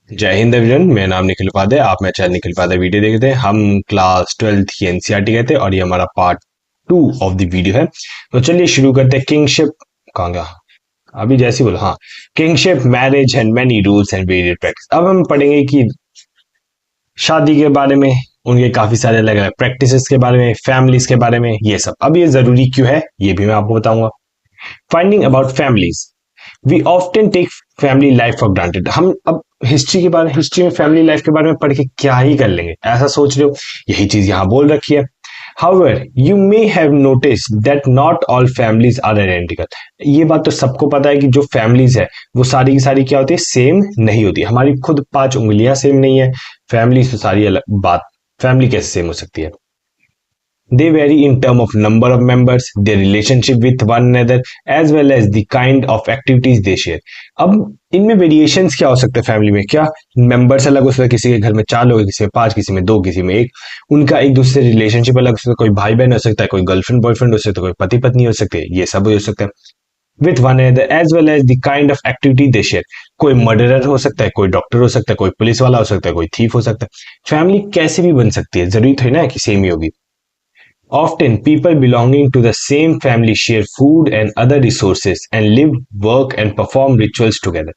जय हिंद एवरीवन, मेरा नाम निखिल उपाध्याय। आप मेरे चैनल निखिल उपाध्याय वीडियो देखते हैं। हम क्लास 12th की एनसीईआरटी कहते हैं और ये हमारा पार्ट 2 ऑफ द वीडियो है। तो चलिए शुरू करते हैं। किंगशिप कहाँ गया? अभी जैसे ही बोला, हाँ। Kingship, marriage and many rules and various practice. अब हम पढ़ेंगे कि शादी के बारे में, उनके काफी सारे अलग अलग प्रैक्टिसेस के बारे में, फैमिलीज के बारे में, ये सब। अब ये जरूरी क्यों है ये भी मैं आपको बताऊंगा। Finding about families, we often take family life for granted. हम अब हिस्ट्री में फैमिली लाइफ के बारे में पढ़ के क्या ही कर लेंगे, ऐसा सोच रहे हो? यही चीज यहाँ बोल रखी है। However, you may have noticed that not all families are identical. ये बात तो सबको पता है कि जो फैमिलीज है वो सारी की सारी क्या होती है, सेम नहीं होती। हमारी खुद 5 उंगलियां सेम नहीं है। फैमिलीज तो सारी अलग बात, फैमिली कैसे सेम हो सकती है? They vary in terms of number of members, their relationship with one another, as well as the kind of activities they share. अब इनमें वेरिएशंस क्या हो सकते हैं फैमिली में? क्या मेंबर्स अलग हो सकते हैं? किसी के घर में 4 लोग, किसी में 5, किसी में 2, किसी में 1। उनका एक दूसरे से रिलेशनशिप अलग हो सकता है। कोई भाई बहन हो सकता है, कोई गर्लफ्रेंड बॉयफ्रेंड हो सकता है, कोई पति पत्नी हो सकते हैं, ये सब हो सकता है। With one another as well as the kind of activity they share. कोई मर्डरर हो सकता है, कोई डॉक्टर हो सकता है, कोई पुलिस वाला हो सकता है, कोई थीफ हो सकता है। फैमिली कैसे भी बन सकती है, जरूरी थोड़ी ना है कि सेम ही होगी। Often, people belonging to the same family share food and other resources and live, work and perform rituals together.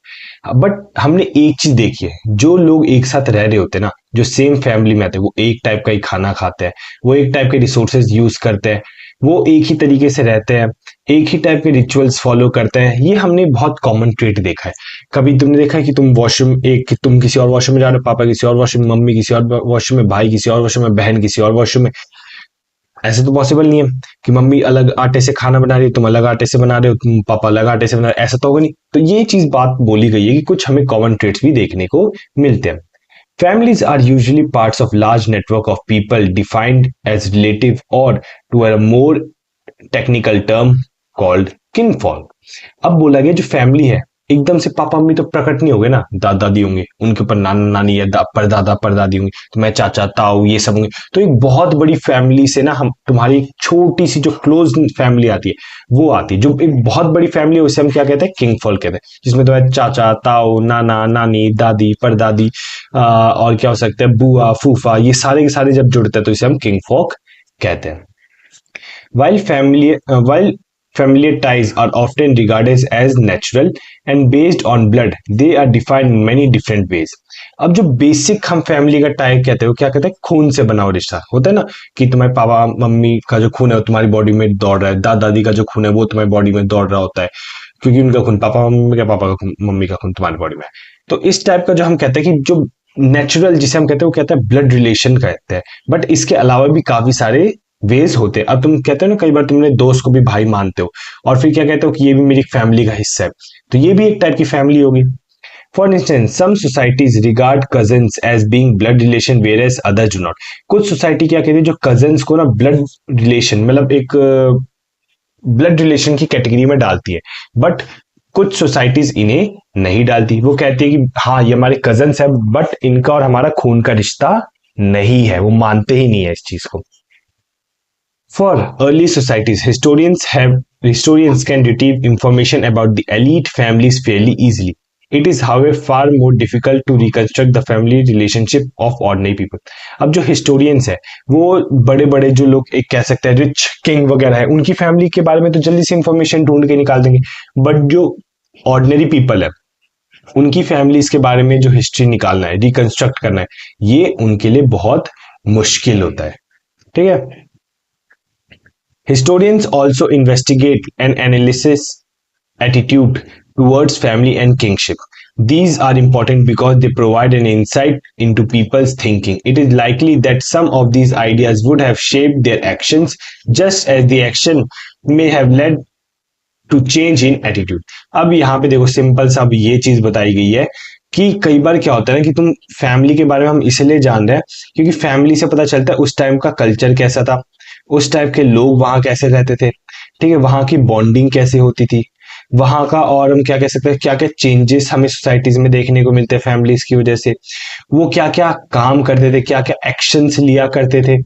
But हमने एक चीज देखी है, जो लोग एक साथ रह रहे होते हैं ना, जो सेम फैमिली में आते हैं, वो एक टाइप का ही खाना खाते हैं, वो एक टाइप के रिसोर्सेज यूज करते हैं, वो एक ही तरीके से रहते हैं, एक ही टाइप के रिचुअल्स फॉलो करते हैं। ये हमने बहुत कॉमन ट्रेट देखा है। कभी तुमने देखा है कि तुम वॉशरूम, एक कि तुम किसी और वॉशरूम में जा रहे हो, पापा किसी और वॉशरूम में, मम्मी किसी और वॉशरूम में, भाई किसी और वॉशरूम में, बहन किसी और वॉशरूम में। ऐसे तो पॉसिबल नहीं है कि मम्मी अलग आटे से खाना बना रही है, तुम अलग आटे से बना रहे हो, तुम पापा अलग आटे से बना रहे हो, ऐसा तो होगा नहीं। तो ये चीज बात बोली गई है कि कुछ हमें कॉमन ट्रेट्स भी देखने को मिलते हैं। Families are usually parts of large network of people defined as relative और to a more technical term called kinfolk. अब बोला गया जो फैमिली है, एकदम से पापा मम्मी तो प्रकट नहीं हो गए ना, दादा दादी होंगे, उनके ऊपर नाना नानी या परदादा परदादी होंगे, तो मैं चाचा ताऊ ये सब होंगे। तो एक बहुत बड़ी फैमिली से ना हम तुम्हारी एक छोटी सी जो क्लोज फैमिली आती है वो आती है। जो एक बहुत बड़ी फैमिली है उसे हम क्या कहते हैं? किंग फॉल कहते हैं, जिसमें तुम्हारे चाचा ताऊ नाना नानी दादी परदादी और क्या हो सकता है, बुआ फूफा, ये सारे के सारे जब जुड़ते हैं तो इसे हम किंग फॉक कहते हैं। While familiar ties are often regarded as natural and based on blood, they are defined in many different ways. अब जो बेसिक हम फैमिली का टाई कहते हैं वो क्या कहते हैं? खून से बना हुआ रिश्ता होता है ना, कि तुम्हारे पापा मम्मी का जो खून है वो तुम्हारी बॉडी में दौड़ रहा है, दादा दादी का जो खून है वो तुम्हारी बॉडी में दौड़ रहा होता है, क्योंकि उनका खून पापा मम्मी का, पापा का खून मम्मी का खून तुम्हारी बॉडी में है। तो इस टाइप का जो हम कहते हैं कि जो नेचुरल जिसे हम कहते हैं वो कहते हैं ब्लड रिलेशन कहते हैं। बट इसके अलावा भी काफी सारे वेज होते हैं। अब तुम कहते हो ना, कई बार तुमने दोस्त को भी भाई मानते हो और फिर क्या कहते हो कि ये भी मेरी फैमिली का हिस्सा है, तो ये भी एक टाइप की फैमिली होगी। For instance, some societies regard cousins as being blood relation whereas others do not. कुछ सोसाइटी क्या कहती है, जो कजन्स को ना ब्लड रिलेशन, मतलब एक ब्लड रिलेशन की कैटेगरी में डालती है, बट कुछ सोसाइटीज इन्हें नहीं डालती। वो कहती है कि हाँ ये हमारे कजन्स है, बट इनका और हमारा खून का रिश्ता नहीं है, वो मानते ही नहीं है इस चीज को। For early societies, historians can retrieve information about the elite families fairly easily. It is, however, far more difficult to reconstruct the family relationship of ordinary people. अब जो historians है वो बड़े बड़े जो लोग, एक कह सकते हैं रिच किंग वगैरह है, उनकी फैमिली के बारे में तो जल्दी से इंफॉर्मेशन ढूंढ के निकाल देंगे। बट जो ऑर्डिनरी पीपल है, उनकी फैमिलीज के बारे में जो हिस्ट्री निकालना है, रिकंस्ट्रक्ट करना है, ये उनके लिए बहुत मुश्किल होता है। ठीक है। Historians also investigate and analyze attitude towards family and kingship. These are important because they provide an insight into people's thinking. It is likely that some of these ideas would have shaped their actions, just as the action may have led to change in attitude. अब यहाँ पे देखो, simple सा अब ये चीज बताई गई है कि कई बार क्या होता है ना कि तुम फैमिली के बारे में हम इसलिए जान रहे हैं क्योंकि फैमिली से पता चलता है उस टाइम का कल्चर कैसा था, उस टाइप के लोग वहां कैसे रहते थे, ठीक है, वहां की बॉन्डिंग कैसे होती थी, वहां का, और हम क्या कह सकते हैं, क्या क्या चेंजेस हमें सोसाइटीज में देखने को मिलते हैं फैमिलीज की वजह से, वो क्या क्या काम करते थे, क्या क्या एक्शंस लिया करते थे।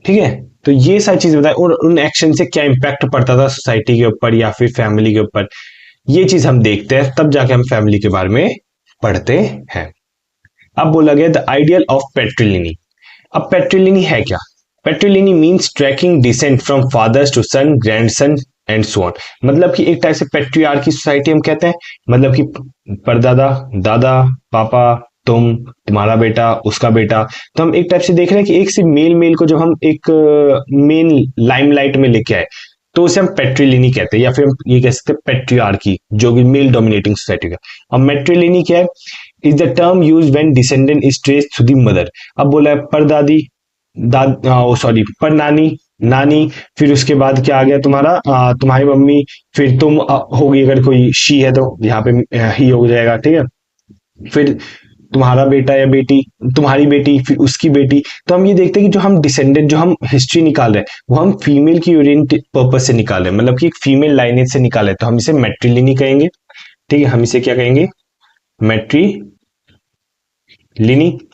ठीक है। तो ये सारी चीज बताए और उन एक्शन से क्या इम्पैक्ट पड़ता था सोसाइटी के ऊपर या फिर फैमिली के ऊपर, ये चीज हम देखते हैं, तब जाके हम फैमिली के बारे में पढ़ते हैं। अब बोला गया द आइडियल ऑफ पेट्रिलिनी। अब पेट्रिलिनी है क्या? Patriliny means tracing descent from fathers to son, grandson and so on. मतलब कि एक टाइप से पेट्रियार्की सोसाइटी हम कहते हैं, मतलब कि परदादा, दादा, पापा, तुम, तुम्हारा बेटा, उसका बेटा। तो हम एक टाइप से देख रहे हैं कि एक से मेल मेल को जब हम एक मेन लाइमलाइट में लेके आए तो उसे हम पेट्रिलिनी कहते हैं, या फिर हम ये कह सकते हैं पेट्रियार्की, जो कि मेल डोमिनेटिंग सोसाइटी का। अब मेट्रिलिनी क्या है? Is the term use when descendant is traced to the mother. अब बोला है परदादी, सॉरी, पर नानी, नानी, फिर उसके बाद क्या आ गया तुम्हारा, तुम्हारी मम्मी, फिर तुम होगी, अगर कोई शी है तो यहाँ पे ही हो जाएगा, ठीक है। फिर तुम्हारा बेटा या बेटी, तुम्हारी बेटी, फिर उसकी बेटी। तो हम ये देखते हैं कि जो हम डिसेंडेंट, जो हम हिस्ट्री निकाल रहे हैं, वो हम फीमेल की ओरिएंटेड पर्पज से निकाल रहे हैं, मतलब कि एक फीमेल लाइनेज से निकाले, तो हम इसे मैट्रिलिनी कहेंगे, ठीक है। हम इसे क्या कहेंगे? मैट्रिलिनी।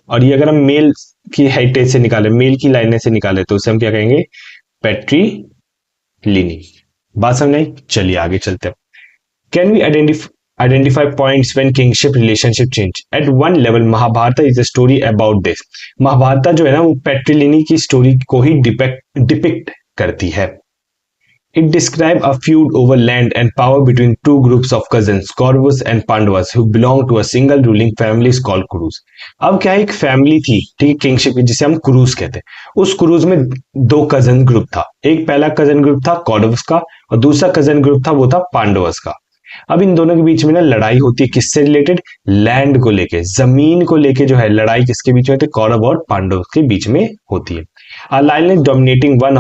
और ये अगर हम मेल की हेरिटेज से निकाले, मेल की लाइनेज से निकाले, तो उसे हम क्या कहेंगे? पेट्रिलिनी। बात समझ आई? चलिए आगे चलते हैं। Can we identify points when kingship relationship change? At one level, Mahabharata is a story about this. Mahabharat जो है ना, वो पेट्रिलिनी की स्टोरी को ही डिपिक्ट करती है। It describes a feud over land and power between two groups of cousins, Kauravas and Pandavas, who belong to a single ruling family called Kurus. अब क्या है, एक फैमिली थी, ठीक है, किंगशिप, जिसे हम कुरुज कहते हैं। उस कुरुज में दो कजन ग्रुप था। एक पहला कजन ग्रुप था कौरव्स का, और दूसरा कजन ग्रुप था, वो था पांडवस का। अब इन दोनों के बीच में ना लड़ाई होती है, किससे रिलेटेड? लैंड को लेके, जमीन को लेके जो है लड़ाई किसके बीच में होती है? कौरव और पांडव के बीच में होती है। Align dominating one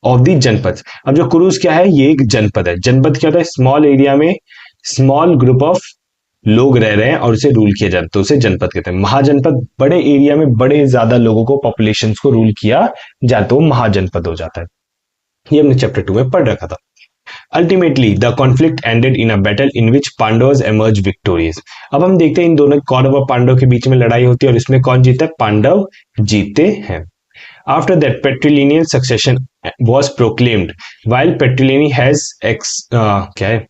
of the जनपद। अब जो कुरुज क्या है, ये एक जनपद है। जनपद क्या होता है? स्मॉल एरिया में स्मॉल ग्रुप ऑफ लोग रह रहे हैं और उसे रूल किया जाता है, तो उसे जनपद कहते हैं। महाजनपद बड़े एरिया में बड़े ज्यादा लोगों को, पॉपुलेशन को रूल किया जाता है, तो महाजनपद हो जाता है। ये हमने चैप्टर 2 में पढ़ रखा था। Ultimately, the conflict ended in a battle in which Pandavas emerged victorious. अब हम देखते हैं इन दोनों कौरव और पांडव के बीच में लड़ाई होती है, और इसमें कौन जीता है? पांडव जीते हैं। After that, patrilineal succession was proclaimed. While patrilineal has क्या है?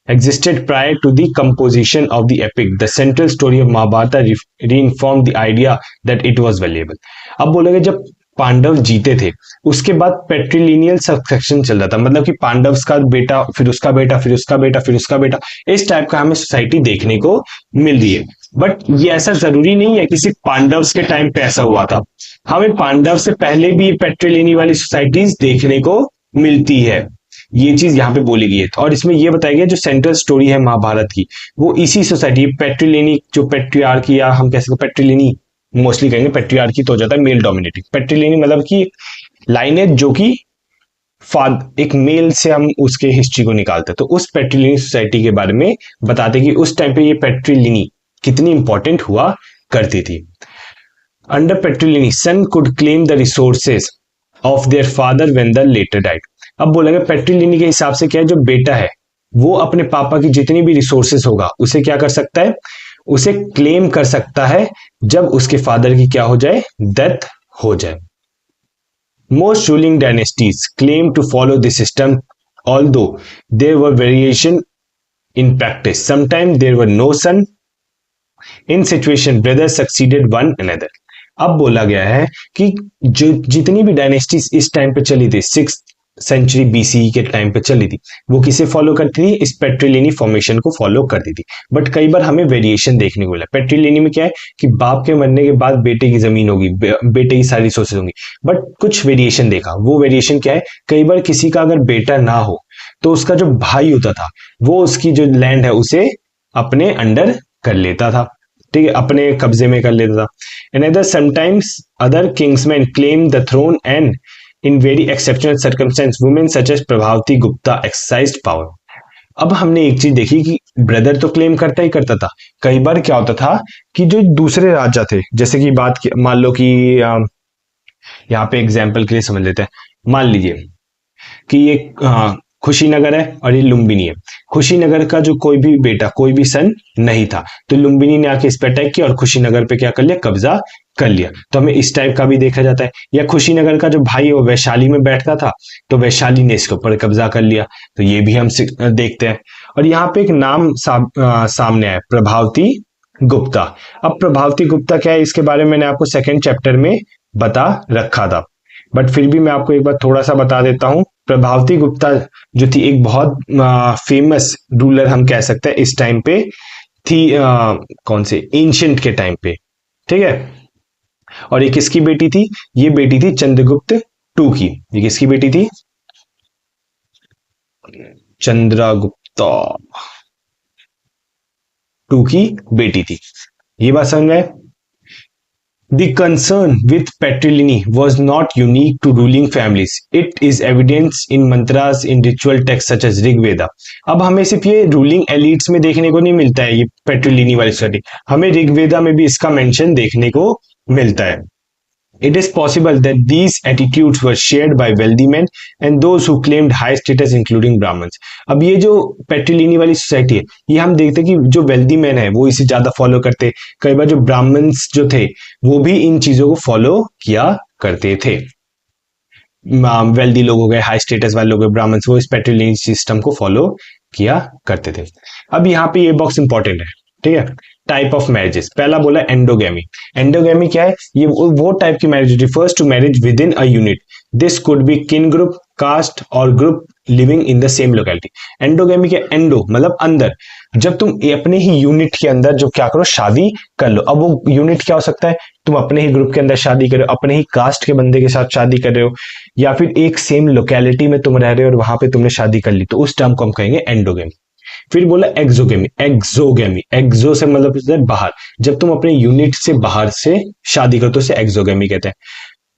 Existed prior to the composition of the epic, the central story of Mahabharata reinformed the idea that it was valuable. अब बोलोगे जब पांडव जीते थे, उसके बाद पेट्रिलिनियल सक्सेशन चल रहा था, मतलब कि पांडव का बेटा, फिर उसका बेटा, फिर उसका बेटा, फिर उसका बेटा, इस टाइप का हमें सोसाइटी देखने को मिल रही है। बट ये ऐसा जरूरी नहीं है कि सिर्फ पांडव के टाइम पे ऐसा हुआ था, हमें पांडव से पहले भी पेट्रिलिनी वाली सोसाइटीज देखने को मिलती है। ये चीज यहाँ पे बोली गई है, और इसमें ये बताया गया जो सेंट्रल स्टोरी है महाभारत की, वो इसी सोसाइटी पेट्रिलिनी, जो पेट्रियार्की, या हम कह सकते पेट्रिलिनी, मोस्टली कहेंगे पेट्रियार्की तो हो जाता है मेल डोमिनेटिंग। पेट्रिलिनी मतलब कि लाइनेज जो कि एक मेल से हम उसके हिस्ट्री को निकालते हैं, तो उस पेट्रिलिनी सोसाइटी के बारे में बताते कि उस टाइम पे ये पेट्रिलिनी कितनी इंपॉर्टेंट हुआ करती थी। Under patriliny, son could claim the resources of their father when the latter died. अब बोलेंगे पेट्रिलिनी के हिसाब से क्या है, जो बेटा है वो अपने पापा की जितनी भी रिसोर्सेज होगा उसे क्या कर सकता है? उसे क्लेम कर सकता है जब उसके फादर की क्या हो जाए? डेथ हो जाए। Most ruling dynasties claim to follow this system, although there were variation in practice. Sometimes there were no son. In situation, brothers succeeded one another. अब बोला गया है कि जो जितनी भी डायनेस्टीज इस टाइम पे चली थी, 6th सेंचुरी बीसी के टाइम पे चली थी, वो किसे फॉलो करती थी? इस पेट्रिलिनी फॉर्मेशन को फॉलो करती थी। बट कई बार हमें वेरिएशन देखने को मिला। पेट्रिलिनी में क्या है कि बाप के मरने के बाद बेटे की जमीन होगी, बेटे की सारी रिसोर्सेज होंगी, बट कुछ वेरिएशन देखा। वो वेरिएशन क्या है? कई बार किसी का अगर बेटा ना हो तो उसका जो भाई होता था वो उसकी जो लैंड है उसे अपने अंडर कर लेता था, ठीक है, अपने कब्जे में कर लेता था। Another sometimes other kingsmen claim the throne, and in very exceptional circumstances women such as Prabhavati Gupta exercised power. अब हमने एक चीज देखी कि ब्रदर तो क्लेम करता ही करता था, कई बार क्या होता था कि जो दूसरे राजा थे, जैसे कि बात मान लो कि यहाँ पे एग्जाम्पल के लिए समझ लेते हैं, मान लीजिए कि ये खुशीनगर है और ये लुम्बिनी है। खुशीनगर का जो कोई भी बेटा, कोई भी सन नहीं था, तो लुम्बिनी ने आके इस पे अटैक किया और खुशीनगर पे क्या कर लिया? कब्जा कर लिया। तो हमें इस टाइप का भी देखा जाता है। या खुशीनगर का जो भाई है वो वैशाली में बैठता था, तो वैशाली ने इसके ऊपर कब्जा कर लिया, तो ये भी हम देखते हैं। और यहाँ पे एक नाम सामने आया, प्रभावती गुप्ता। अब प्रभावती गुप्ता क्या है, इसके बारे में मैंने आपको सेकंड चैप्टर में बता रखा था, बट फिर भी मैं आपको एक बार थोड़ा सा बता देता हूं। प्रभावती गुप्ता जो थी एक बहुत फेमस रूलर हम कह सकते हैं इस टाइम पे थी, कौन से एंशियंट के टाइम पे, ठीक है। और ये किसकी बेटी थी, ये बेटी थी चंद्रगुप्त टू की। ये किसकी बेटी थी, चंद्रगुप्ता टू की बेटी थी। ये बात समझ में आए? The concern with Petrilini was not unique to ruling families. It is evidenced in mantras in ritual texts such as Rig Veda. अब हमें सिर्फ ये रूलिंग एलिट्स में देखने को नहीं मिलता है, ये पेट्रिलिनी वाली स्टडी, हमें ऋग्वेदा में भी इसका मेंशन देखने को मिलता है। It is possible that these attitudes were shared by wealthy men and those who claimed high status including Brahmins. अब ये जो पेट्रिलिनी वाली सोसाइटी है, ये हम देखते हैं कि जो वेल्दी मैन है वो इसे ज्यादा फॉलो करते, कई बार जो ब्राह्मण्स जो थे वो भी इन चीजों को फॉलो किया करते थे। वेल्दी लोग हो गए, हाई स्टेटस वाले लोग, ब्राह्मण्स, वो इस पेट्रिलिनी सिस्टम को फॉलो किया करते थे। अब यहाँ पे ये बॉक्स इंपॉर्टेंट है, ठीक है। टाइप ऑफ मैरिजेस, पहला बोला एंडोगेमी। एंडोगेमी क्या है, ये वो टाइप की marriage refers to marriage within a unit. This could be kin group, caste और group living in the same locality. Endogamy के एंडो मतलब अंदर, जब तुम अपने ही यूनिट के अंदर जो क्या करो, शादी कर लो। अब वो यूनिट क्या हो सकता है, तुम अपने ही ग्रुप के अंदर शादी कर रहे हो, अपने ही कास्ट के बंदे के साथ शादी कर रहे हो, या फिर एक सेम लोकेलिटी में तुम रह रहे हो और वहां पे तुमने शादी कर ली, तो उस टर्म को हम कहेंगे एंडोगेमी। फिर बोला एक्सोगेमी। एक्सोगेमी, एक्सो से मतलब बाहर, जब तुम अपने यूनिट से बाहर से शादी करते हो उसे एक्सोगेमी कहते हैं।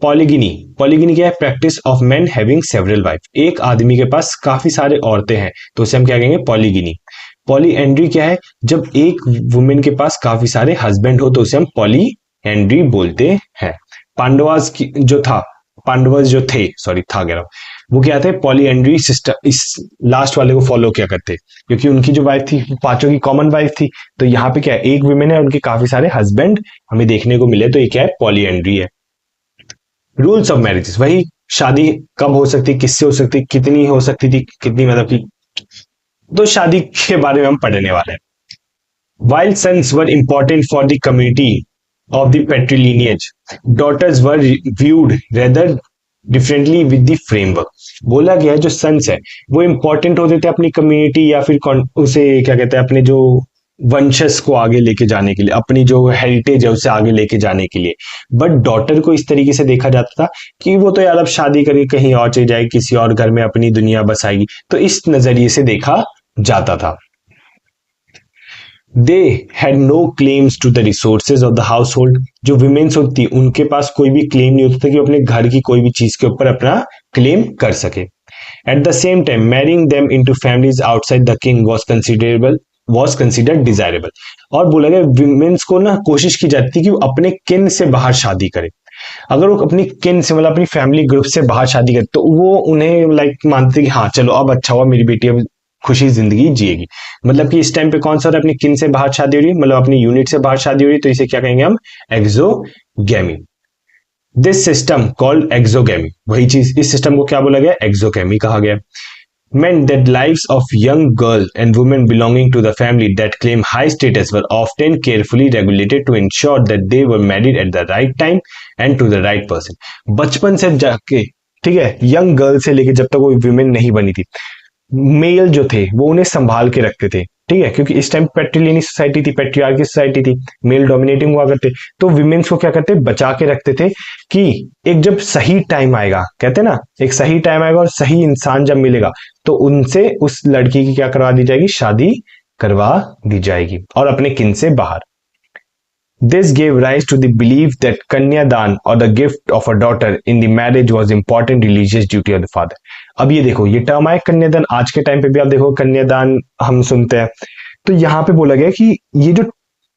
पॉलीगिनी, पॉलीगिनी क्या है, practice of main having several wife, एक आदमी के पास काफी सारे औरतें हैं तो उसे हम क्या कहेंगे, पॉलीगिनी। पॉलीएंड्री क्या है, जब एक वुमेन के पास काफी सारे हस्बैंड हो तो उसे हम पॉलीएंड्री बोलते हैं। पांडवास जो था, पांडवस जो थे, सॉरी था कह रहा हूं, वो क्या थे, पॉलीएंड्री सिस्टम, इस लास्ट वाले को फॉलो क्या करते, क्योंकि उनकी जो वाइफ थी पांचों की कॉमन वाइफ थी, तो यहाँ पे क्या है, एक वुमेन है, उनके काफी सारे हस्बैंड हमें देखने को मिले, तो ये क्या है, पॉलीएंड्री है। रूल्स ऑफ मैरिजेस, वही शादी कब हो सकती, किससे हो सकती, कितनी हो सकती थी, कितनी मतलब की, तो शादी के बारे में हम पढ़ने वाले हैं। While sons were important for the community of the patrilineage, daughters were viewed rather differently with the framework. बोला गया है जो सन्स है वो इंपॉर्टेंट होते थे अपनी कम्युनिटी या फिर उसे क्या कहते हैं, अपने जो वंशज को आगे लेके जाने के लिए, अपनी जो हेरिटेज है उसे आगे लेके जाने के लिए। बट डॉटर को इस तरीके से देखा जाता था कि वो तो यार अब शादी करके कहीं और चली जाएगी, किसी और घर में अपनी दुनिया बसाएगी, तो इस नजरिए से देखा जाता था। They had no claims to the resources of the household. जो विमेन्स होती उनके पास कोई भी क्लेम नहीं होता था कि अपने घर की कोई भी चीज के ऊपर अपना क्लेम कर सके। At the same time marrying them into families outside the king was considered desirable. और बोला गया विमेन्स को ना कोशिश की जाती थी कि वो अपने किन से बाहर शादी करे। अगर वो अपनी किन से मतलब अपनी फैमिली ग्रुप से बाहर शादी करे तो वो उन्हें लाइक मानते कि हाँ चलो अब अच्छा हुआ, मेरी बेटी अब खुशी जिंदगी जिएगी। मतलब कि इस टाइम पे कौन सा अपनी किन से बाहर शादी हो रही है, मतलब अपनी यूनिट से बाहर शादी हो रही है, तो इसे क्या कहेंगे हम, exogamy. This system called exogamy, वही चीज, इस सिस्टम को क्या बोला गया, एक्सोगेमी कहा गया। meant that lives of young girls and women belonging to the family that claim high status were often carefully regulated to ensure that they were married at the right time and to the right person। बचपन से जाके, ठीक है, young girl से लेके जब तक वो विमेन नहीं बनी थी, मेल जो थे वो उन्हें संभाल के रखते थे, ठीक है, क्योंकि इस टाइम पेट्रिलिनी सोसाइटी थी, पेट्रियार्की सोसाइटी थी, मेल डोमिनेटिंग हुआ करते, तो विमेन्स को क्या करते, बचा के रखते थे कि एक जब सही टाइम आएगा, कहते ना एक सही टाइम आएगा और सही इंसान जब मिलेगा तो उनसे उस लड़की की क्या करवा दी जाएगी, शादी करवा दी जाएगी और अपने किन से बाहर। This gave rise to the belief that Kanyadan or the gift of a daughter in the marriage was important religious duty of the father। अब ये देखो, ये टर्म आया कन्यादान, आज के टाइम पे भी आप देखो कन्यादान हम सुनते हैं। तो यहाँ पे बोला गया कि ये जो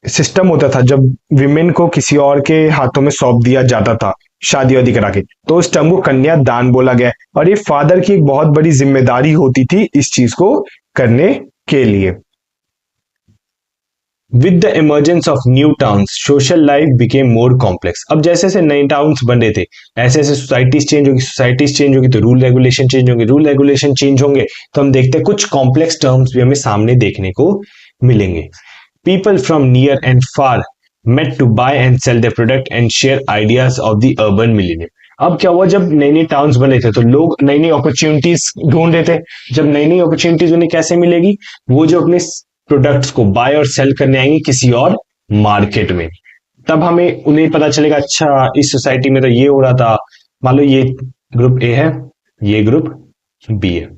सिस्टम होता था जब विमेन को किसी और के हाथों में सौंप दिया जाता था शादी वादी करा के, तो उस टर्म को कन्यादान बोला गया और ये फादर की एक बहुत बड़ी जिम्मेदारी होती थी इस चीज को करने के लिए। With the emergence of new towns, social life became more complex। अब जैसे जैसे नए टाउन्स बन रहे थे ऐसे ऐसे सोसाइटीज चेंज होगी तो रूल रेगुलेशन चेंज होंगे, रूल रेगुलेशन चेंज होंगे तो हम देखते हैं कुछ कॉम्प्लेक्स टर्म्स भी हमें सामने देखने को मिलेंगे। People from near and far met to buy and sell their product and share ideas of the urban millennium. अब क्या हुआ, जब नई नई टाउन्स बने थे तो लोग नई नई अपॉर्चुनिटीज ढूंढ रहे थे। जब नई नई अपॉर्चुनिटीज उन्हें कैसे मिलेगी, वो जो अपने प्रोडक्ट्स को बाय और सेल करने आएंगे किसी और मार्केट में, तब हमें उन्हें पता चलेगा अच्छा इस सोसाइटी में तो ये हो रहा था। मान लो ये ग्रुप ए है, ये ग्रुप बी है।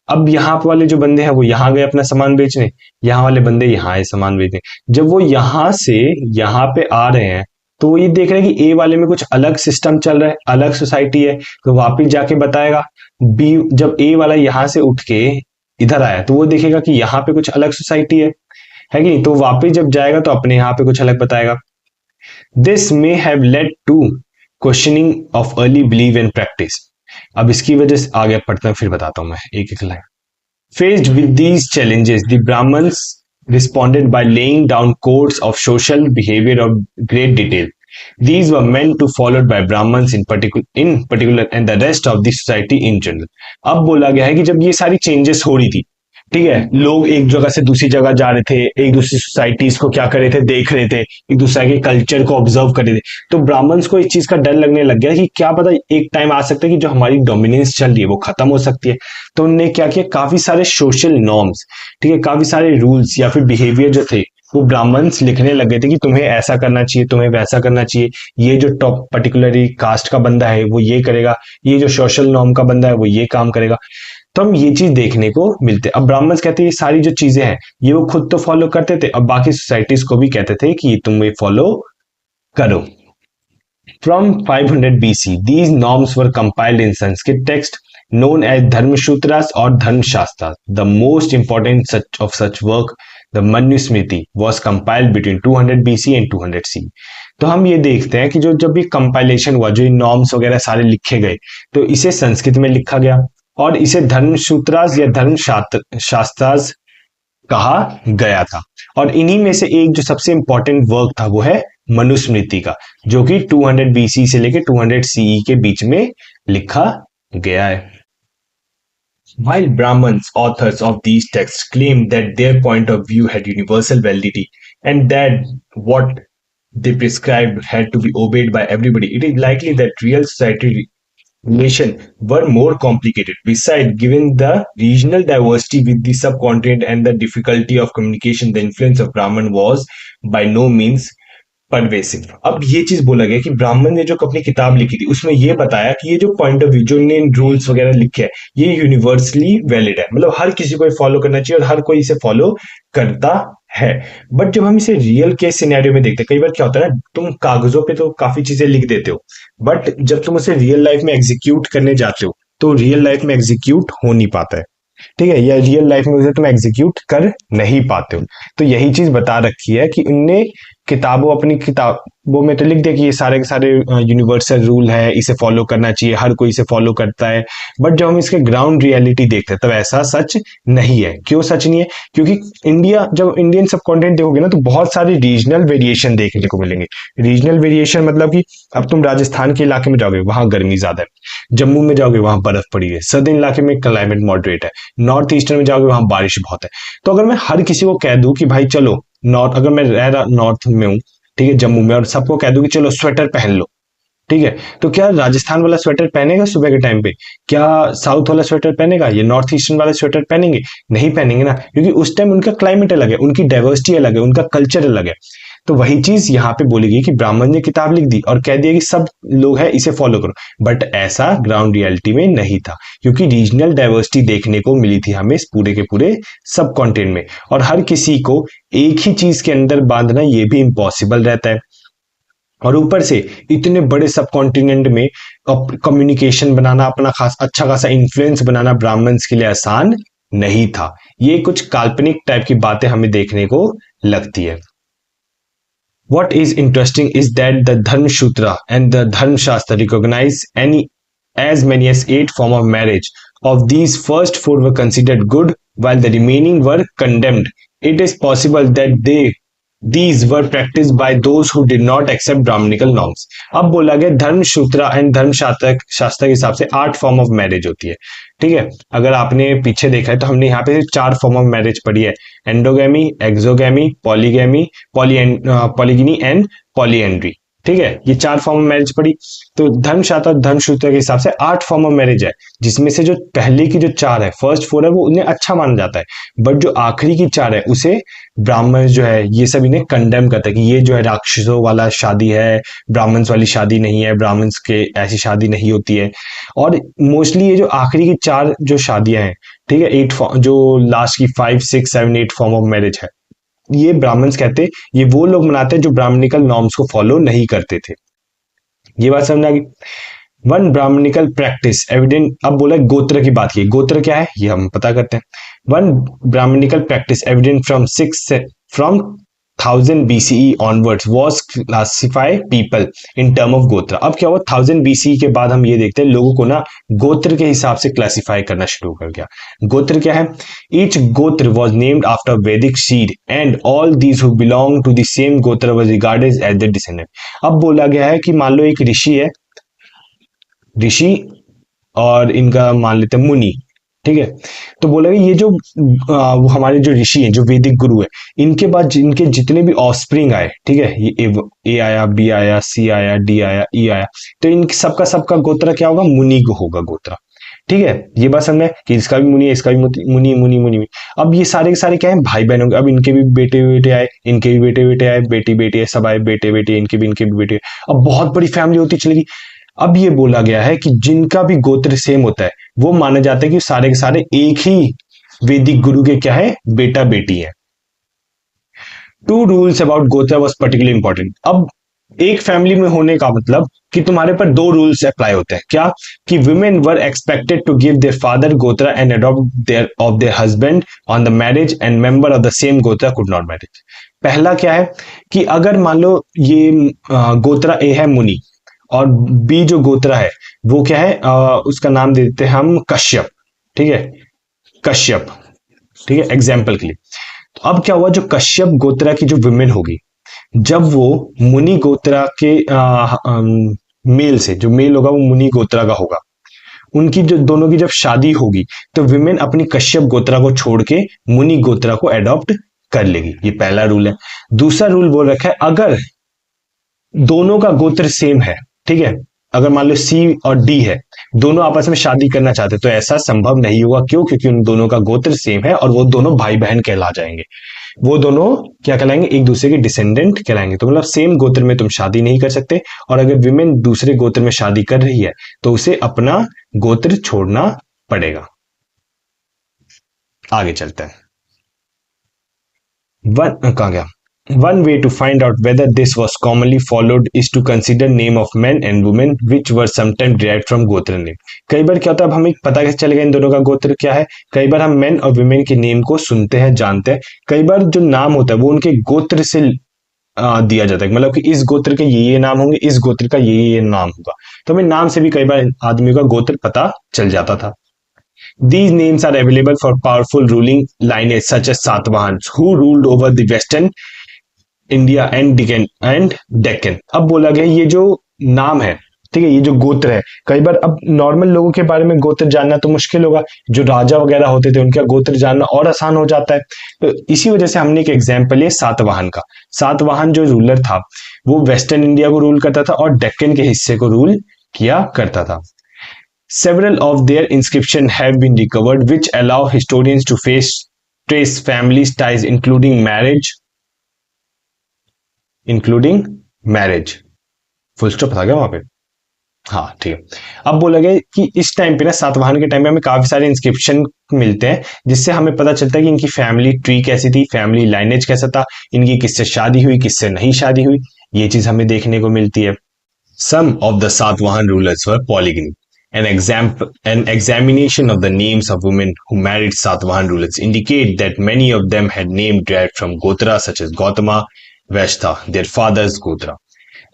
अब यहाँ वाले जो बंदे हैं वो यहाँ गए अपना सामान बेचने, यहाँ वाले बंदे यहाँ आए सामान बेचने। जब वो यहाँ से यहाँ पे आ रहे हैं तो वो ये देख रहे हैं कि ए वाले में कुछ अलग सिस्टम चल रहा है, अलग सोसाइटी है, तो वापिस जाके बताएगा। बी जब ए वाला यहाँ से उठ के इधर आया तो वो देखेगा कि यहाँ पे कुछ अलग सोसाइटी है कि नहीं, तो वापिस जब जाएगा तो अपने यहाँ पे कुछ अलग बताएगा। This may have led to questioning of early believe and practice. अब इसकी वजह से आगे पढ़ता हूं, फिर बताता हूं मैं एक एक line. Faced with these challenges, the Brahmins responded by laying down codes of social behavior of great detail. These were meant to followed by Brahmins in particular and the rest of the society in general. अब बोला गया है कि जब ये सारी changes हो रही थी, ठीक है, लोग एक जगह से दूसरी जगह जा रहे थे, एक दूसरी सोसाइटीज को क्या कर रहे थे, देख रहे थे, एक दूसरे के कल्चर को ऑब्जर्व कर रहे थे, तो ब्राह्मण्स को इस चीज का डर लगने लग गया कि क्या पता एक टाइम आ सकता है कि जो हमारी डोमिनेंस चल रही है वो खत्म हो सकती है। तो उन्होंने क्या किया, काफी सारे सोशल नॉर्म्स, ठीक है, काफी सारे रूल्स या फिर बिहेवियर जो थे वो ब्राह्मण्स लिखने लग गए थे कि तुम्हें ऐसा करना चाहिए, तुम्हें वैसा करना चाहिए, ये जो टॉप पर्टिकुलरली कास्ट का बंदा है वो ये करेगा, ये जो सोशल नॉर्म का बंदा है वो ये काम करेगा। तो हम ये चीज देखने को मिलते। अब ब्राह्मण्स कहते हैं ये सारी जो चीजें हैं ये वो खुद तो फॉलो करते थे, अब बाकी सोसाइटीज को भी कहते थे कि तुम ये फॉलो करो। From 500 BC, these norms were compiled in Sanskrit text known as Dharmashutras or Dharmashastras. The most important of such work, the Manusmriti, was compiled between 200 BC and 200 CE. तो हम ये देखते हैं कि जो जब ये कंपाइलेशन हुआ, जो नॉर्म्स वगैरह सारे लिखे गए, तो इसे संस्कृत में लिखा गया और इसे धर्मसूत्रास या धर्मशास्त्रास कहा गया था। और इन्हीं में से एक जो सबसे इंपॉर्टेंट वर्क था वो है मनुस्मृति का, जो कि 200 BC से लेकर 200 CE के बीच में लिखा गया है। While Brahmins, authors of these texts, claimed that their point of view had universal validity and that what they prescribed had to be obeyed by everybody, it is likely that real society relation were more complicated. Besides, given the regional diversity with the subcontinent and the difficulty of communication, the influence of Brahman was by no means pervasive. अब ये चीज बोला गया कि ब्राह्मण ने जो अपनी किताब लिखी थी उसमें ये बताया कि ये जो पॉइंट ऑफ व्यू, जो इन्हें रूल्स वगैरह लिखे हैं, ये यूनिवर्सली वैलिड है, मतलब हर किसी को फॉलो करना चाहिए और हर कोई इसे फॉलो करता है। बट जब हम इसे रियल केस सिनेरियो में देखते हैं, कई बार क्या होता है ना, तुम कागजों पे तो काफी चीजें लिख देते हो, बट जब तुम उसे रियल लाइफ में एग्जीक्यूट करने जाते हो तो रियल लाइफ में एग्जीक्यूट हो नहीं पाता है, ठीक है, या रियल लाइफ में उसे तुम एग्जीक्यूट कर नहीं पाते हो। तो यही चीज बता रखी है कि उनने अपनी किताबों में तो लिख दिया कि ये सारे के सारे यूनिवर्सल रूल है, इसे फॉलो करना चाहिए, हर कोई इसे फॉलो करता है। बट जब हम इसके ग्राउंड रियलिटी देखते हैं तब ऐसा सच नहीं है। क्यों सच नहीं है? क्योंकि जब इंडियन सब कॉन्टिनेंट देखोगे ना तो बहुत सारे रीजनल वेरिएशन देखने को मिलेंगे। रीजनल वेरिएशन मतलब कि अब तुम राजस्थान के इलाके में जाओगे वहां गर्मी ज्यादा है, जम्मू में जाओगे वहां बर्फ पड़ी है, सदर्न इलाके में क्लाइमेट मॉडरेट है, नॉर्थ ईस्टर्न में जाओगे वहां बारिश बहुत है। तो अगर मैं हर किसी को कह दूं कि भाई चलो नॉर्थ, अगर मैं रह रहा नॉर्थ में हूँ, ठीक है, जम्मू में, और सबको कह दूं कि चलो स्वेटर पहन लो, ठीक है, तो क्या राजस्थान वाला स्वेटर पहनेगा सुबह के टाइम पे? क्या साउथ वाला स्वेटर पहनेगा? ये नॉर्थ ईस्टर्न वाला स्वेटर पहनेंगे? नहीं पहनेंगे ना, क्योंकि उस टाइम उनका क्लाइमेट अलग है, उनकी डाइवर्सिटी अलग है, उनका कल्चर अलग है। तो वही चीज यहाँ पे बोली गई कि ब्राह्मण ने किताब लिख दी और कह दिया कि सब लोग हैं इसे फॉलो करो, बट ऐसा ग्राउंड रियलिटी में नहीं था, क्योंकि रीजनल डाइवर्सिटी देखने को मिली थी हमें इस पूरे के पूरे सब कॉन्टिनेंट में, और हर किसी को एक ही चीज के अंदर बांधना ये भी इम्पॉसिबल रहता है। और ऊपर से इतने बड़े सब कॉन्टिनेंट में कम्युनिकेशन बनाना, अपना अच्छा खासा इन्फ्लुएंस बनाना ब्राह्मण्स के लिए आसान नहीं था। ये कुछ काल्पनिक टाइप की बातें हमें देखने को लगती है। What is interesting is that the Dharmasutra and the Dharmashastra recognize as many as 8 forms of marriage. Of these, first 4 were considered good, while the remaining were condemned. It is possible that these were practiced by those who did not accept Brahmanical norms. अब बोला गया धर्मसूत्र and धर्मशास्त्र के हिसाब से 8 form of marriage होती है, ठीक है, अगर आपने पीछे देखा है तो हमने यहाँ पे 4 फॉर्म ऑफ मैरिज पढ़ी है: endogamy, exogamy, polygamy, polygyny and polyandry. ठीक है, ये 4 फॉर्म ऑफ मैरिज पढ़ी। तो धर्मशास्त्र और धर्मसूत्र के हिसाब से 8 फॉर्म ऑफ मैरिज है, जिसमें से जो पहले की जो 4 है, फर्स्ट 4 है, वो उन्हें अच्छा माना जाता है, बट जो आखिरी की 4 है उसे ब्राह्मण जो है ये सब इन्हें कंडेम करता है कि ये जो है राक्षसों वाला शादी है, ब्राह्मण्स वाली शादी नहीं है, ब्राह्मण्स के ऐसी शादी नहीं होती है। और मोस्टली ये जो आखिरी की 4 जो शादियां हैं, ठीक है, 8 जो लास्ट की 5 6 7 8 फॉर्म ऑफ मैरिज है, ये ब्राह्मण्स कहते हैं, ये वो लोग मनाते हैं जो ब्राह्मणिकल नॉर्म्स को फॉलो नहीं करते थे। ये बात समझ आ गई। वन ब्राह्मणिकल प्रैक्टिस एविडेंट, अब बोला गोत्र की बात की, गोत्र क्या है ये हम पता करते हैं। One Brahmanical practice evident from 1000 BCE onwards was classify people in term of गोत्र। अब क्या हुआ, 1000 BCE के बाद हम ये देखते हैं लोगों को ना गोत्र के हिसाब से क्लासिफाई करना शुरू कर गया। गोत्र क्या है? ईच गोत्र was named after Vedic seed and all these who belong to the same गोत्र was regarded as the descendant। अब बोला गया है कि मान लो एक ऋषि है, ऋषि और इनका मान लेते हैं मुनि, ठीक है, तो बोला ये जो वो हमारे जो ऋषि हैं, जो वैदिक गुरु है, इनके बाद इनके जितने भी ऑफस्प्रिंग आए, ठीक है, ये ए आया, बी आया, सी आया, डी आया, ई आया, तो इन सबका सबका गोत्र क्या होगा? मुनि को होगा गोत्र। ठीक है, ये बात समझ में कि इसका भी मुनि है, इसका भी मुनि मुनि मुनि। अब ये सारे के सारे क्या है? भाई बहन होंगे। अब इनके भी बेटे बेटे आए, इनके भी बेटे बेटे आए, बेटी बेटी है, सब आए, बेटे बेटे, इनके भी बेटे। अब बहुत बड़ी फैमिली होती चलेगी। अब ये बोला गया है कि जिनका भी गोत्र सेम होता है वो माना जाता है कि सारे के सारे एक ही वैदिक गुरु के क्या है? बेटा बेटी है। 2 रूल्स अबाउट गोत्र वॉज पर्टिकुलरली इंपॉर्टेंट। अब एक फैमिली में होने का मतलब कि तुम्हारे पर 2 रूल्स अप्लाई होते हैं। क्या? कि women were expected to give their father gotra and adopt their husband on the marriage and member of the same gotra could not marriage. पहला क्या है कि अगर मान लो ये गोत्रा ए है मुनि और बी जो गोत्रा है वो क्या है? उसका नाम दे देते हैं हम कश्यप। ठीक है, कश्यप, ठीक है, एग्जाम्पल के लिए। तो अब क्या हुआ, जो कश्यप गोत्रा की जो विमेन होगी, जब वो मुनि गोत्रा के मेल से, जो मेल होगा वो मुनि गोत्रा का होगा, उनकी जो दोनों की जब शादी होगी तो विमेन अपनी कश्यप गोत्रा को छोड़ के मुनि गोत्रा को एडॉप्ट कर लेगी। ये पहला रूल है। दूसरा रूल बोल रखा है अगर दोनों का गोत्र सेम है, ठीक है, अगर मान लो सी और डी है, दोनों आपस में शादी करना चाहते हैं तो ऐसा संभव नहीं होगा। क्यों? क्योंकि उन दोनों का गोत्र सेम है और वो दोनों भाई बहन कहला जाएंगे। वो दोनों क्या कहलाएंगे? एक दूसरे के डिसेंडेंट कहलाएंगे। तो मतलब सेम गोत्र में तुम शादी नहीं कर सकते, और अगर विमेन दूसरे गोत्र में शादी कर रही है तो उसे अपना गोत्र छोड़ना पड़ेगा। आगे चलते हैं। कहां गया? One way to find out whether this was commonly followed is to consider name of men and women which were sometimes derived from गोत्र name। कई बार क्या होता है, अब हमें पता कैसे चलेगा इन दोनों का गोत्र क्या है? कई बार हम मेन और वुमेन के नेम को सुनते हैं, जानते हैं। कई बार जो नाम होता है वो उनके गोत्र से दिया जाता है, मतलब कि इस गोत्र के ये नाम होंगे, इस गोत्र का ये नाम होगा। तो हमें नाम से भी कई बार आदमी का गोत्र पता चल जाता था। These names are available for powerful ruling lineage such as Satvahans who ruled over the western India and Deccan. अब बोला गया ये जो नाम है, ठीक है, ये जो गोत्र है, कई बार अब नॉर्मल लोगों के बारे में गोत्र जानना तो मुश्किल होगा, जो राजा वगैरह होते थे उनका गोत्र जानना और आसान हो जाता है। तो इसी वजह से हमने एक एग्जाम्पल है सातवाहन का। सातवाहन जो रूलर था वो वेस्टर्न इंडिया को रूल करता था और डेक्कन के हिस्से को रूल किया करता था। Several of their inscriptions have been recovered which allow historians to trace family ties including marriage। Full stop था क्या वहां पे? हाँ, ठीक है। अब बोला गया कि इस टाइम पे ना, सातवाहन के टाइम पे हमें काफी सारे इंस्क्रिप्शन मिलते हैं जिससे हमें पता चलता है कि इनकी फैमिली ट्री कैसी थी, फैमिली लाइनेज कैसा था, इनकी किससे शादी हुई, किससे नहीं शादी हुई, ये चीज हमें देखने को मिलती है। Some of the Satvahan rulers were polygamy। An examination of the names of women who married Satvahan rulers indicate that many of them had names derived from Gotra such as Gautama, Vaishta, their father's Gotra।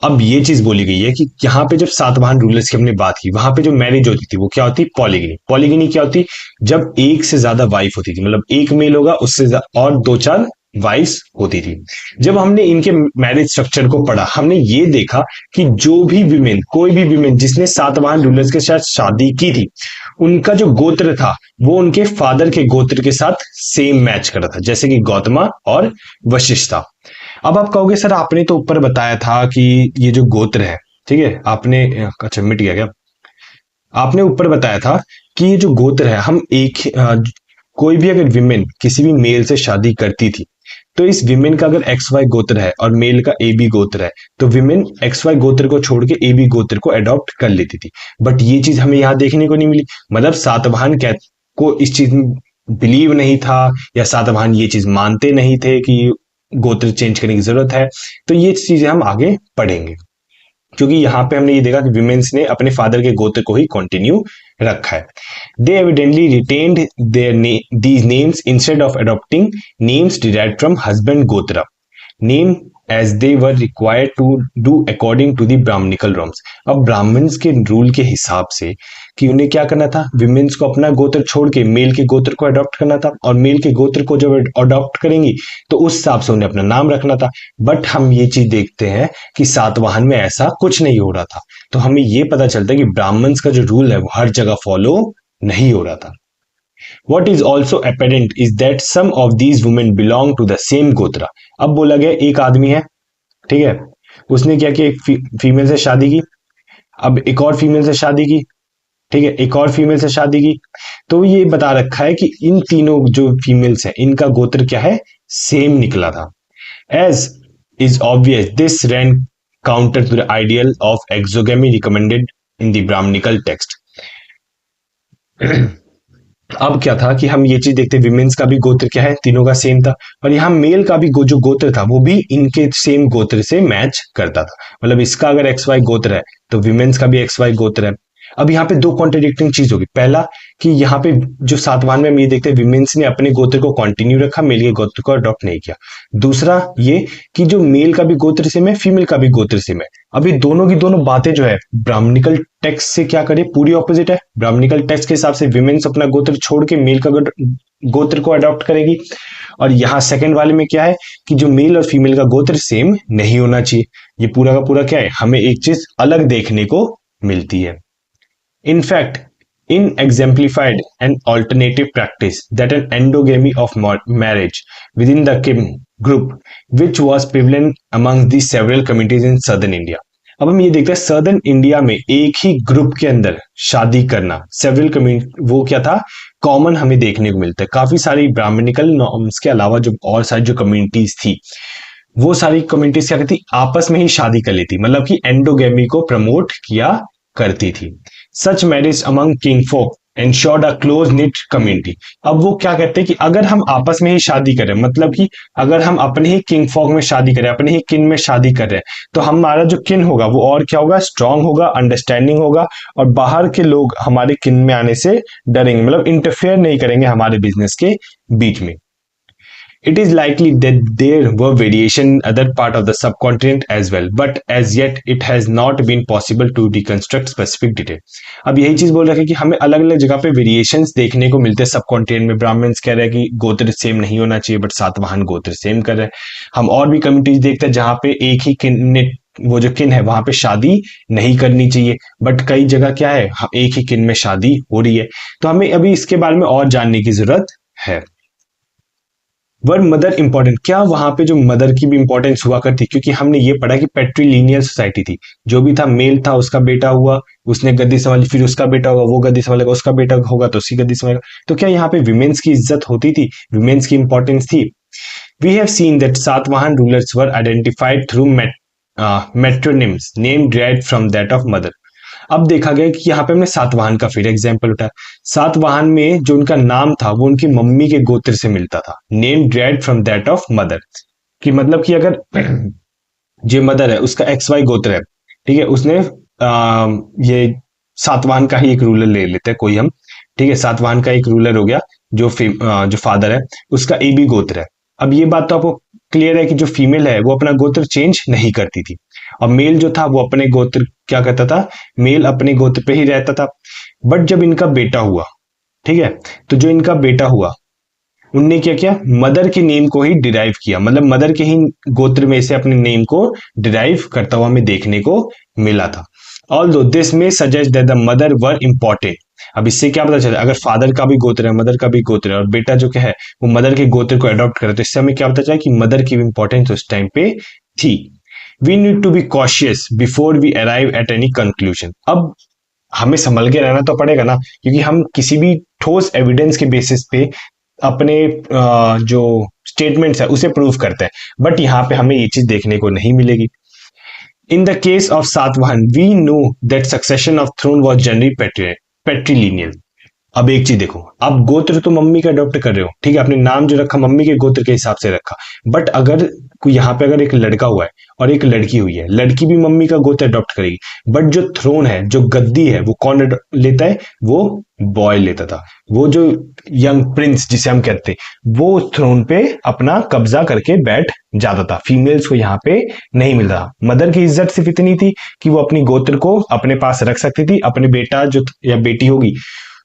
अब ये चीज बोली गई है कि यहाँ पे जब सातवाहन रूलर्स की हमने बात की, वहां पे जो मैरिज होती थी वो क्या होती? पॉलीगिनी। पॉलीगिनी क्या होती? जब एक से ज्यादा वाइफ होती थी, मतलब एक मेल होगा उससे और 2-4 वाइस होती थी। जब हमने इनके मैरिज स्ट्रक्चर को पढ़ा, हमने ये देखा कि जो भी विमेन, कोई भी विमेन जिसने सातवाहन रूलर्स के साथ शादी की थी, उनका जो गोत्र था वो उनके फादर के गोत्र के साथ सेम मैच कर रहा था, जैसे कि गौतमा और वशिष्ठ था। अब आप कहोगे सर आपने तो ऊपर बताया था कि ये जो गोत्र है, ठीक है, आपने, अच्छा मिट गया क्या, आपने ऊपर बताया था कि ये जो गोत्र है, हम कोई भी अगर विमेन किसी भी मेल से शादी करती थी, तो इस विमेन का अगर एक्स वाई गोत्र है और मेल का ए बी गोत्र है, तो विमेन एक्स वाई गोत्र को छोड़ के ए बी गोत्र को अडॉप्ट कर लेती थी। बट ये चीज हमें यहाँ देखने को नहीं मिली। मतलब सातवाहन को इस चीज में बिलीव नहीं था, या सातवाहन ये चीज मानते नहीं थे कि गोत्र चेंज करने की जरूरत है। तो ये चीजें हम आगे पढ़ेंगे, क्योंकि यहाँ पे हमने ये देखा कि विमेन्स ने अपने फादर के गोत्र को ही कंटिन्यू रखा है। They evidently retained these names instead of adopting names derived from husband gotra name as they were required to do according to the Brahmanical rules. अब ब्राह्मण्स के रूल के हिसाब से कि उन्हें क्या करना था, विमेन्स को अपना गोत्र छोड़ के मेल के गोत्र को अडॉप्ट करना था, और मेल के गोत्र को जब अडॉप्ट करेंगी तो उस हिसाब से उन्हें अपना नाम रखना था। बट हम ये चीज देखते हैं कि सातवाहन में ऐसा कुछ नहीं हो रहा था। तो हमें ये पता चलता है कि ब्राह्मण्स का जो रूल है वो हर जगह फॉलो नहीं हो रहा था। What is also apparent is that some of these women belong to the same गोत्रा। अब बोला गया एक आदमी है, ठीक है, उसने क्या किया, एक फीमेल से शादी की, अब एक और फीमेल से शादी की, ठीक है, एक और फीमेल से शादी की। तो ये बता रखा है कि इन तीनों जो फीमेल्स हैं इनका गोत्र क्या है, सेम निकला था। As is obvious this ran counter to the ideal of exogamy recommended in the Brahmanical text. अब क्या था कि हम ये चीज देखते, विमेन्स का भी गोत्र क्या है, तीनों का सेम था, और यहाँ मेल का भी जो गोत्र था वो भी इनके सेम गोत्र से मैच करता था। मतलब इसका अगर एक्स वाई गोत्र है तो विमेन्स का भी एक्स वाई गोत्र है। अब यहाँ पे दो कॉन्ट्रडिक्टिंग चीज होगी। पहला कि यहाँ पे जो सातवाहन में हम ये देखते हैं विमेन्स ने अपने गोत्र को कंटिन्यू रखा, मेल के गोत्र को अडॉप्ट नहीं किया। दूसरा ये कि जो मेल का भी गोत्र सेम है, फीमेल का भी गोत्र सेम है। अभी दोनों की दोनों बातें जो है ब्राह्मणिकल टेक्स्ट से क्या करे, पूरी ऑपोजिट है। ब्राह्मणिकल टेक्स्ट के हिसाब से विमेन्स अपना गोत्र छोड़ के मेल का गोत्र को अडॉप्ट करेगी, और यहाँ सेकंड वाले में क्या है कि जो मेल और फीमेल का गोत्र सेम नहीं होना चाहिए। ये पूरा का पूरा क्या है, हमें एक चीज अलग देखने को मिलती है। In fact, in exemplified an alternative practice that an endogamy of marriage within the kin group, which was prevalent among the several communities in southern India। अब हम ये देखते हैं सर्दर्न इंडिया में एक ही ग्रुप के अंदर शादी करना, सेवरल कम्युनिटी, वो क्या था, कॉमन हमें देखने को मिलता है। काफी सारी ब्राह्मणिकल नॉर्म्स के अलावा जो और सारी जो कम्युनिटीज थी, वो सारी कम्युनिटीज क्या करती, आपस में ही शादी कर लेती, मतलब कि एंडोगेमी को प्रमोट किया करती थी। Such marriage among kinfolk ensured a close knit community. अब वो क्या कहते हैं कि अगर हम आपस में ही शादी करें, मतलब कि अगर हम अपने ही किंग फोक में शादी करें, अपने ही किन में शादी कर रहे हैं, तो हमारा जो किन होगा वो और क्या होगा, स्ट्रांग होगा, अंडरस्टैंडिंग होगा, और बाहर के लोग हमारे किन में आने से डरेंगे, मतलब इंटरफेयर नहीं करेंगे हमारे बिजनेस के बीच में। It is likely that there were variation in other part of the subcontinent as well, but as yet it has not been possible to reconstruct specific detail। अब यही चीज बोल रहे हैं कि हमें अलग अलग जगह पे वेरिएशंस देखने को मिलते हैं सब कॉन्टिनेंट में। ब्राह्मण्स कह रहे हैं कि गोत्र सेम नहीं होना चाहिए, बट सातवाहन गोत्र सेम कर रहे हैं। हम और भी कम्युनिटीज देखते हैं जहां पे एक ही किन ने, वो जो किन है वहां पे शादी नहीं करनी चाहिए, बट कई जगह क्या है, एक ही किन में शादी हो रही है। तो हमें अभी इसके बारे में और जानने की जरूरत है। वर्ड मदर इंपॉर्टेंट, क्या वहां पे जो मदर की भी इंपॉर्टेंस हुआ करती, क्योंकि हमने ये पढ़ा कि पेट्रीलिनियल सोसाइटी थी, जो भी था मेल था उसका बेटा हुआ, उसने गद्दी संभाली, फिर उसका बेटा होगा वो गद्दी संभालेगा, उसका बेटा होगा तो उसकी गद्दी संभालेगा। तो क्या यहाँ पे विमेन्स की इज्जत होती थी, विमेन्स की इंपॉर्टेंस थी। We have seen that Satavahana rulers were identified through metronyms name derived from that of mother. अब देखा गया कि यहाँ पे हमने सातवाहन का फिर एग्जाम्पल उठाया। सातवाहन में जो उनका नाम था वो उनकी मम्मी के गोत्र से मिलता था, name derived from that of mother, कि मतलब कि अगर जो मदर है उसका एक्स वाई गोत्र है, ठीक है, उसने ये सातवाहन का ही एक रूलर ले लेते हैं कोई हम, ठीक है, सातवाहन का एक रूलर हो गया, जो फादर है उसका ए बी गोत्र है। अब ये बात तो आपको क्लियर है कि जो फीमेल है वो अपना गोत्र चेंज नहीं करती थी, और मेल जो था वो अपने गोत्र क्या करता था, मेल अपने गोत्र पे ही रहता था। बट जब इनका बेटा हुआ, ठीक है, तो जो इनका बेटा हुआ उनने क्या किया, मदर के नेम को ही डिराइव किया, मतलब मदर के ही गोत्र में से अपने नेम को डिराइव करता हुआ हमें देखने को मिला था। ऑल्दो दिस में suggest that the mother were important. अब इससे क्या पता चला, अगर फादर का भी गोत्र है, मदर का भी गोत्र है, और बेटा जो क्या है वो मदर के गोत्र को अडॉप्ट करे, तो इससे हमें क्या पता चला कि मदर की भी इंपॉर्टेंस उस टाइम पे थी। We need to be cautious before we arrive at any conclusion. अब हमें संभल के रहना तो पड़ेगा ना, क्योंकि हम किसी भी ठोस एविडेंस के बेसिस पे अपने जो स्टेटमेंट्स है उसे प्रूव करते हैं, बट यहाँ पे हमें ये चीज देखने को नहीं मिलेगी। In the case of Satavahana we know that succession of throne was generally patrilineal. अब एक चीज देखो, आप गोत्र तो मम्मी का अडॉप्ट कर रहे हो, ठीक है, आपने नाम जो रखा मम्मी के गोत्र के हिसाब से रखा, बट अगर कोई यहाँ पे अगर एक लड़का हुआ है और एक लड़की हुई है, लड़की भी मम्मी का गोत्र अडॉप्ट करेगी, बट जो थ्रोन है, जो गद्दी है, वो कौन लेता है, वो बॉय लेता था। वो जो यंग प्रिंस जिसे हम कहते हैं, वो थ्रोन पे अपना कब्जा करके बैठ जाता था, फीमेल्स को यहाँ पे नहीं मिल रहा। मदर की इज्जत सिर्फ इतनी थी कि वो अपनी गोत्र को अपने पास रख सकती थी, अपने बेटा जो या बेटी होगी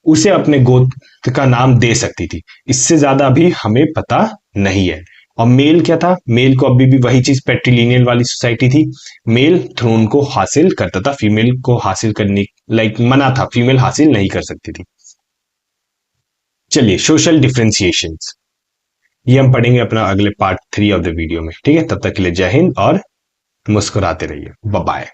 उसे अपने गोत्र का नाम दे सकती थी, इससे ज्यादा अभी हमें पता नहीं है। और मेल क्या था, मेल को अभी भी वही चीज पेट्रीलिनियल वाली सोसाइटी थी, मेल थ्रोन को हासिल करता था, फीमेल को हासिल करने मना था, फीमेल हासिल नहीं कर सकती थी। चलिए सोशल डिफ्रेंसिएशंस, ये हम पढ़ेंगे अपना अगले पार्ट 3 ऑफ द वीडियो में, ठीक है, तब तक के लिए जय हिंद और मुस्कुराते रहिए, बाय बाय।